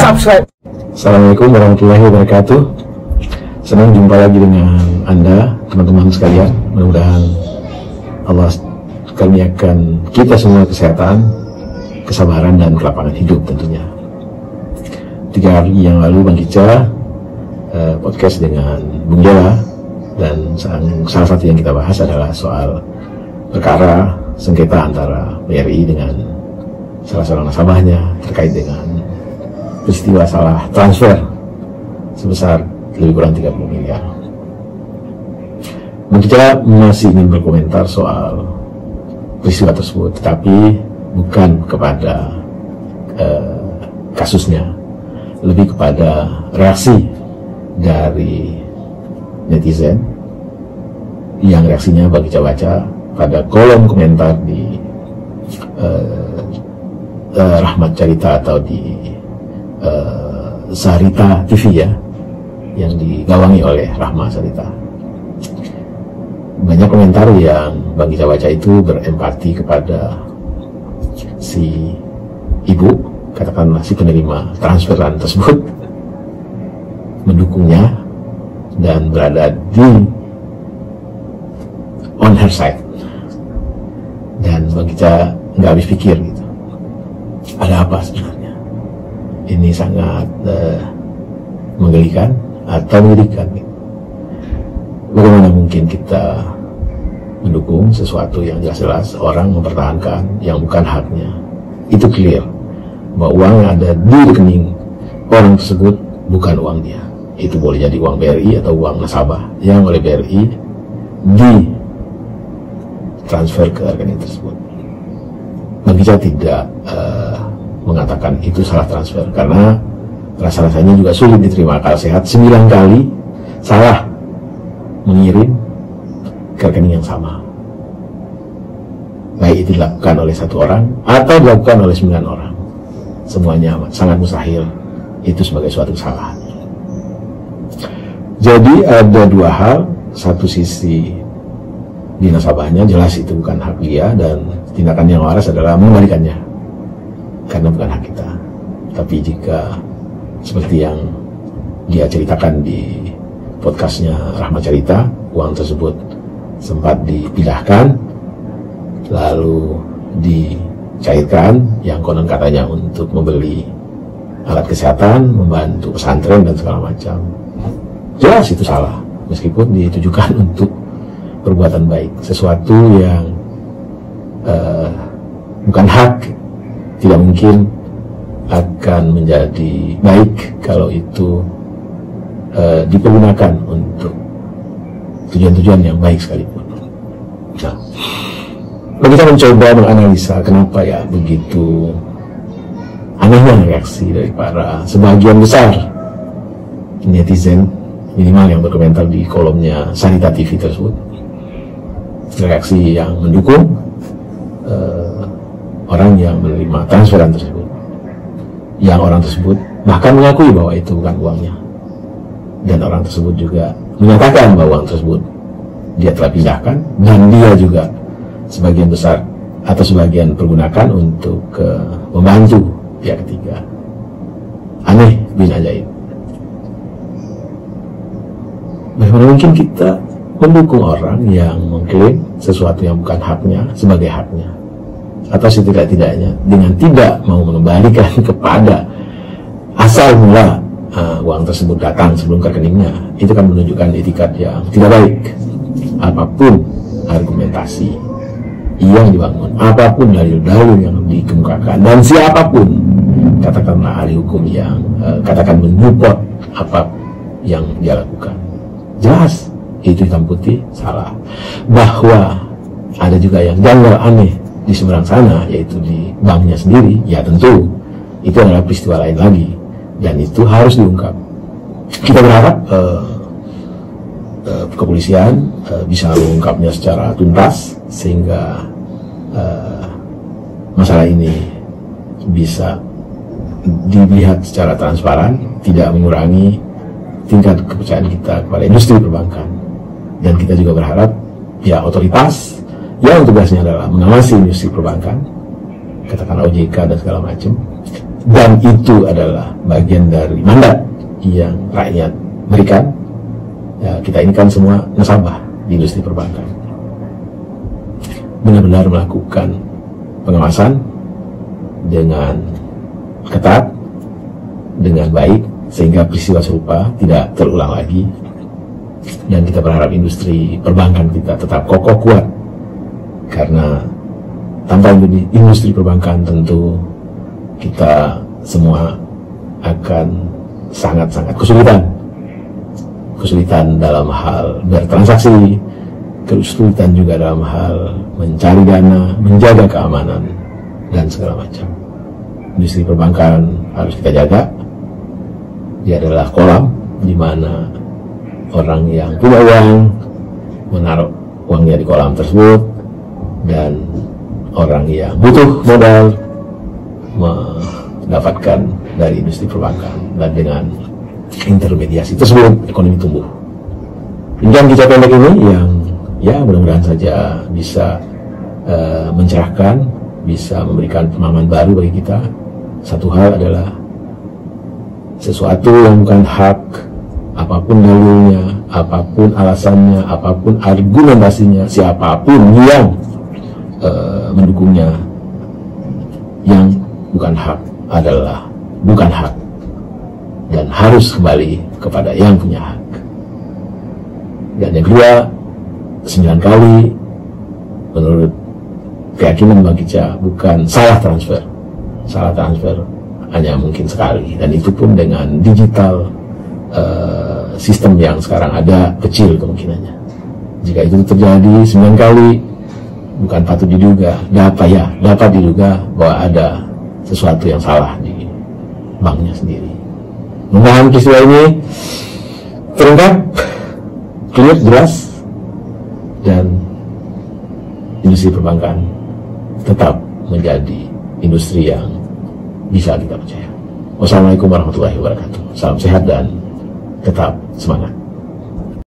Subscribe. Assalamualaikum warahmatullahi wabarakatuh. Senang jumpa lagi dengan Anda, teman-teman sekalian. Mudah-mudahan Allah karuniakan kita semua kesehatan, kesabaran, dan kelapangan hidup tentunya. 3 hari yang lalu Bang Kica podcast dengan Bung Jela, dan salah satu yang kita bahas adalah soal perkara sengketa antara BRI dengan salah seorang nasabahnya terkait dengan peristiwa salah transfer sebesar lebih kurang 30 miliar. Bang Kica masih ingin berkomentar soal peristiwa tersebut, tetapi bukan kepada kasusnya, lebih kepada reaksi dari netizen yang reaksinya Bang Kica baca pada kolom komentar di Rahmat Carita atau di Sarita TV ya, yang digawangi oleh Rahma Sarita. Banyak komentar yang Bang Kica baca itu berempati kepada si ibu, katakanlah si penerima transferan tersebut, mendukungnya dan berada di on her side. Dan Bang Kica nggak habis pikir gitu, ada apa sebenarnya? Ini sangat menggelikan atau menyedihkan gitu. Bagaimana mungkin kita mendukung sesuatu yang jelas-jelas orang mempertahankan yang bukan haknya? Itu clear bahwa uang yang ada di rekening orang tersebut bukan uang dia. Itu boleh jadi uang BRI atau uang nasabah yang oleh BRI di transfer ke rekening tersebut. Bang Kica tidak mengatakan itu salah transfer, karena rasa-rasanya juga sulit diterima akal sehat 9 kali salah mengirim ke rekening yang sama, baik itu dilakukan oleh 1 orang atau dilakukan oleh 9 orang. Semuanya sangat mustahil itu sebagai suatu kesalahan. Jadi ada 2 hal. Satu sisi di nasabahnya jelas itu bukan hak dia, dan tindakan yang waras adalah mengembalikannya karena bukan hak kita. Tapi jika seperti yang dia ceritakan di podcastnya Rahmat Carita, uang tersebut sempat dipindahkan lalu dicairkan yang konon katanya untuk membeli alat kesehatan, membantu pesantren dan segala macam, jelas itu salah meskipun ditujukan untuk perbuatan baik. Sesuatu yang bukan hak tidak mungkin akan menjadi baik kalau itu dipergunakan untuk tujuan-tujuan yang baik sekalipun. Nah, kita mencoba menganalisa kenapa ya begitu anehnya reaksi dari para sebagian besar netizen, minimal yang berkomentar di kolomnya Sarita TV tersebut. Reaksi yang mendukung orang yang menerima transferan tersebut, yang orang tersebut bahkan mengakui bahwa itu bukan uangnya, dan orang tersebut juga menyatakan bahwa uang tersebut dia telah pindahkan dan dia juga sebagian besar atau sebagian pergunakan untuk membantu pihak ketiga. Aneh bin ajaib. Bagaimana mungkin kita mendukung orang yang mengklaim sesuatu yang bukan haknya sebagai haknya, atau setidak-tidaknya dengan tidak mau mengembalikan kepada asal mula uang tersebut datang sebelum ke rekeningnya? Itu kan menunjukkan etikat yang tidak baik. Apapun argumentasi yang dibangun, apapun dalil-dalil yang dikemukakan, dan siapapun katakanlah ahli hukum yang katakan menyupport apa yang dia lakukan, jelas itu hitam putih salah. Bahwa ada juga yang janggal aneh di seberang sana, yaitu di banknya sendiri, ya tentu itu adalah peristiwa lain lagi, dan itu harus diungkap. Kita berharap kepolisian bisa mengungkapnya secara tuntas sehingga masalah ini bisa dilihat secara transparan, tidak mengurangi tingkat kepercayaan kita kepada industri perbankan. Dan kita juga berharap ya otoritas yang tugasnya adalah mengawasi industri perbankan, katakanlah OJK dan segala macam, dan itu adalah bagian dari mandat yang rakyat berikan. Ya, kita ini kan semua nasabah di industri perbankan, benar-benar melakukan pengawasan dengan ketat, dengan baik, sehingga peristiwa serupa tidak terulang lagi. Dan kita berharap industri perbankan kita tetap kokoh kuat, karena tanpa industri perbankan tentu kita semua akan sangat-sangat kesulitan dalam hal bertransaksi, kesulitan juga dalam hal mencari dana, menjaga keamanan, dan segala macam. Industri perbankan harus kita jaga. Dia adalah kolam di mana orang yang punya uang menaruh uangnya di kolam tersebut, dan orang yang butuh modal mendapatkan dari industri perbankan, dan dengan intermediasi tersebut ekonomi tumbuh. Demikian kisah pendek ini yang ya mudah-mudahan saja bisa mencerahkan, bisa memberikan pemahaman baru bagi kita. Satu hal adalah sesuatu yang bukan hak, apapun dalilnya, apapun alasannya, apapun argumentasinya, siapapun yang mendukungnya, yang bukan hak adalah bukan hak dan harus kembali kepada yang punya hak. Dan yang kedua, 9 kali menurut keyakinan Bang Kicca bukan salah transfer. Salah transfer hanya mungkin sekali, dan itu pun dengan digital sistem yang sekarang ada, kecil kemungkinannya. Jika itu terjadi 9 kali, bukan patut diduga, dapat diduga bahwa ada sesuatu yang salah di banknya sendiri. Mudah-mudahan peristiwa ini terungkap, clear, jelas, dan industri perbankan tetap menjadi industri yang bisa kita percaya. Wassalamualaikum warahmatullahi wabarakatuh. Salam sehat dan tetap semangat.